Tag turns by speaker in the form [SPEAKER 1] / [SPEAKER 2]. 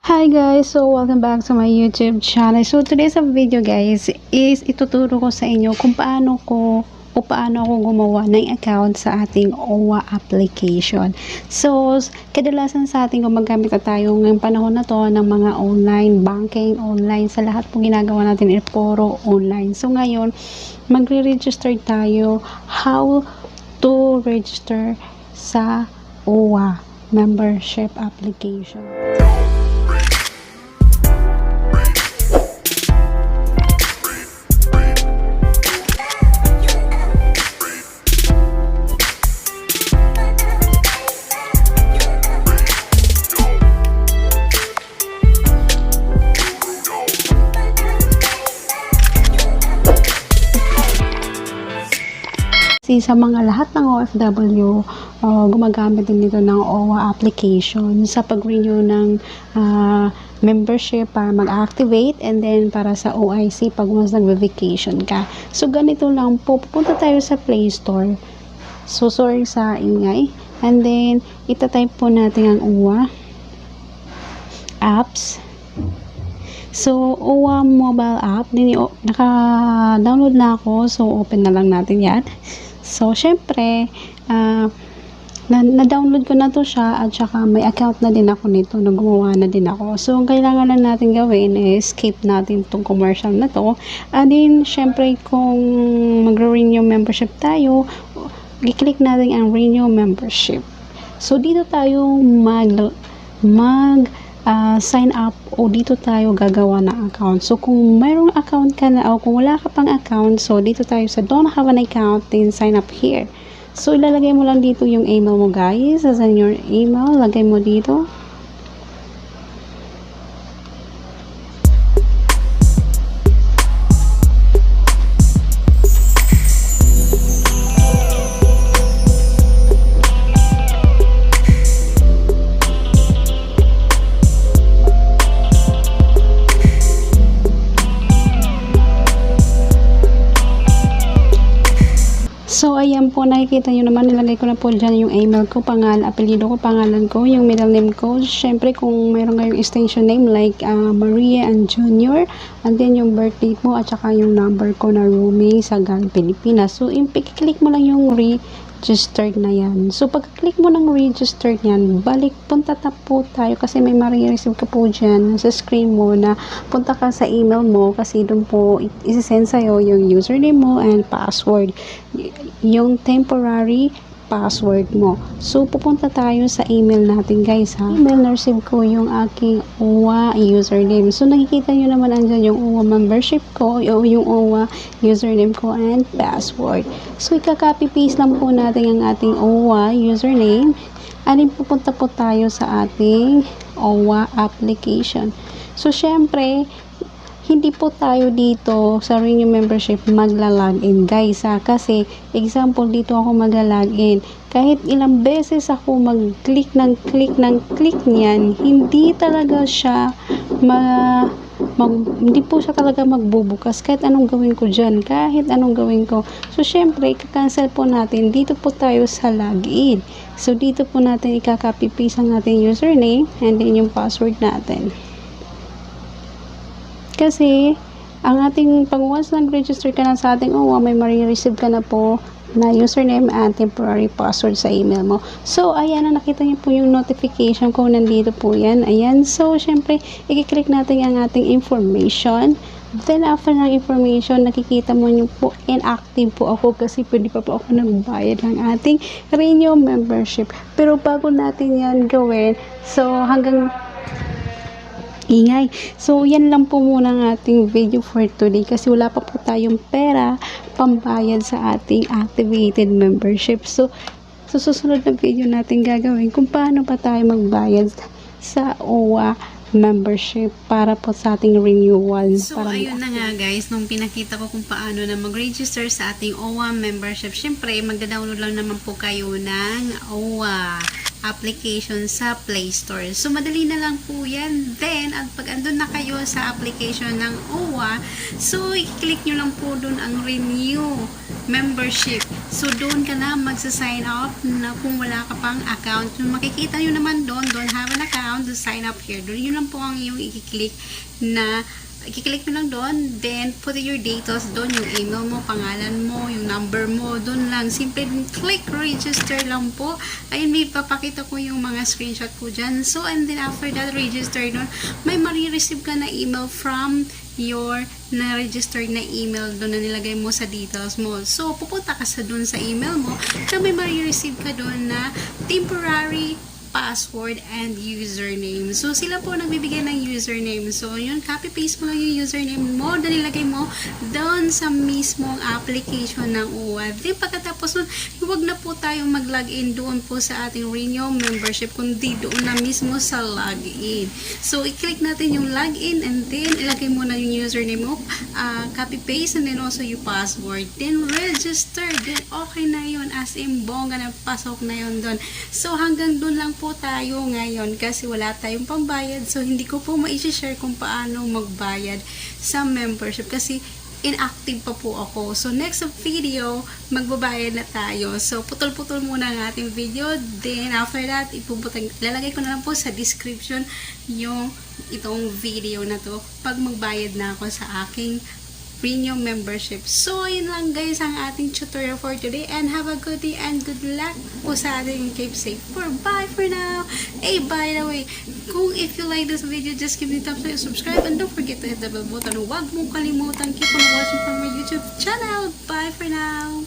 [SPEAKER 1] Hi guys, so welcome back to my YouTube channel. So today's video guys is ituturo ko sa inyo kung paano ako gumawa ng account sa ating OWA application. So kadalasan sa ating gumagamit na tayo ngayong panahon na to ng mga online banking, online sa lahat po ginagawa natin ay puro online. So ngayon magre-register tayo how to register sa OWA membership application. Sa mga lahat ng OFW, gumagamit din dito ng OWA application sa pag-renew ng membership para mag-activate and then para sa OIC pag once nag-vacation ka. So, ganito lang po. Pupunta tayo sa Play Store. So, sorry sa ingay. And then, itatype po natin ang OWA apps. So, OWA mobile app, naka-download na ako. So, open na lang natin yan. So, syempre, na-download ko na to siya at saka may account na din ako nito, gumawa na din ako. So, ang kailangan lang natin gawin is skip natin tong commercial na to. And then, syempre, kung mag-renew membership tayo, i-click natin ang renew membership. So, dito tayo sign up o dito tayo gagawa ng account. So, kung mayroong account ka na o kung wala ka pang account, so dito tayo sa don't have an account, then sign up here. So, ilalagay mo lang dito yung email mo guys. As in your email, lagay mo dito. So, ayan po, nakikita nyo naman, nilagay ko na po dyan yung email ko, apelyido ko, pangalan ko, yung middle name ko. Siyempre, kung mayroon kayong extension name like Maria and Junior, and then yung birth date mo, at saka yung number ko na roaming sa Pilipinas. So, click mo lang yung registered na yan. So, pag-click mo ng registered yan, punta po tayo kasi may marireceive ka po dyan sa screen mo na punta ka sa email mo kasi doon po isi-send sa'yo yung username mo and password. Yung temporary password mo. So, pupunta tayo sa email natin guys ha. Email na-receive ko yung aking OWA username. So, nakikita nyo naman andyan yung OWA membership ko o yung OWA username ko and password. So, ika-copy paste lang po natin ang ating OWA username. And pupunta po tayo sa ating OWA application. So, syempre, hindi po tayo dito sa renew membership magla-login guys ha. Kasi example dito ako magla-login. Kahit ilang beses ako mag-click ng click niyan, hindi talaga siya hindi po siya talaga magbubukas kahit anong gawin ko dyan, kahit anong gawin ko. So, syempre, ika-cancel po natin. Dito po tayo sa login. So, dito po natin ika-copy paste ang ating username and then yung password natin. Kasi, ang ating pag once nag-register ka na sa ating OWA, may marireceive ka na po na username and temporary password sa email mo. So, ayan na, nakita niyo po yung notification ko, nandito po yan. Ayan, so, syempre, i-click natin ang ating information. Then, after ng information, nakikita mo niyo po, inactive po ako kasi pwede pa po ako nagbayad ng ating renew membership. Pero bago natin yan gawin, so, hanggang ingay. So, yan lang po muna ang ating video for today kasi wala pa po tayong pera pambayad sa ating activated membership. So, susunod na video natin gagawin kung paano pa tayo magbayad sa OWA membership para po sa ating renewal.
[SPEAKER 2] So, ayun na nga guys, nung pinakita ko kung paano na mag-register sa ating OWA membership, syempre, magda-download lang naman po kayo ng OWA application sa Play Store. So, madali na lang po yan. Then, at pag andun na kayo sa application ng OWA, so, i-click nyo lang po dun ang renew membership. So, doon ka na magsa-sign up na kung wala ka pang account. Yung makikita nyo naman doon, don't have an account, to sign up here. Doon yun lang po ang yung i-click na i-click mo lang doon, then put your details doon, yung email mo, pangalan mo, yung number mo, doon lang. Simple click register lang po. Ayun, may papakita ko yung mga screenshot ko dyan. So, and then after that, register doon, may marireceive ka na email from your na-registered na email doon na nilagay mo sa details mo. So, pupunta ka sa doon sa email mo na may marireceive ka doon na temporary password and username. So, sila po nagbibigay ng username. So, yun, copy-paste mo lang yung username mo na nilagay mo doon sa mismong application ng OWA. Then, pagkatapos nun, huwag na po tayong mag-login doon po sa ating Renew membership, kundi doon na mismo sa login. So, i-click natin yung login and then, ilagay mo na yung username mo, copy-paste and then also yung password. Then, register. Then, okay na yun. As in, bongga na pasok na yun doon. So, hanggang doon lang po tayo ngayon kasi wala tayong pambayad. So, hindi ko po ma-share kung paano magbayad sa membership kasi inactive pa po ako. So, next video, magbabayad na tayo. So, putol-putol muna ang ating video. Then, after that, lalagay ko na lang po sa description yung itong video na to pag magbayad na ako sa aking Renew membership. So, yun lang guys ang ating tutorial for today and have a good day and good luck po sa ating keep safe for bye for now. Hey, by the way, kung if you like this video, just give me a thumbs up, subscribe, and don't forget to hit the bell button. Huwag mong kalimutan, keep on watching from my YouTube channel. Bye for now.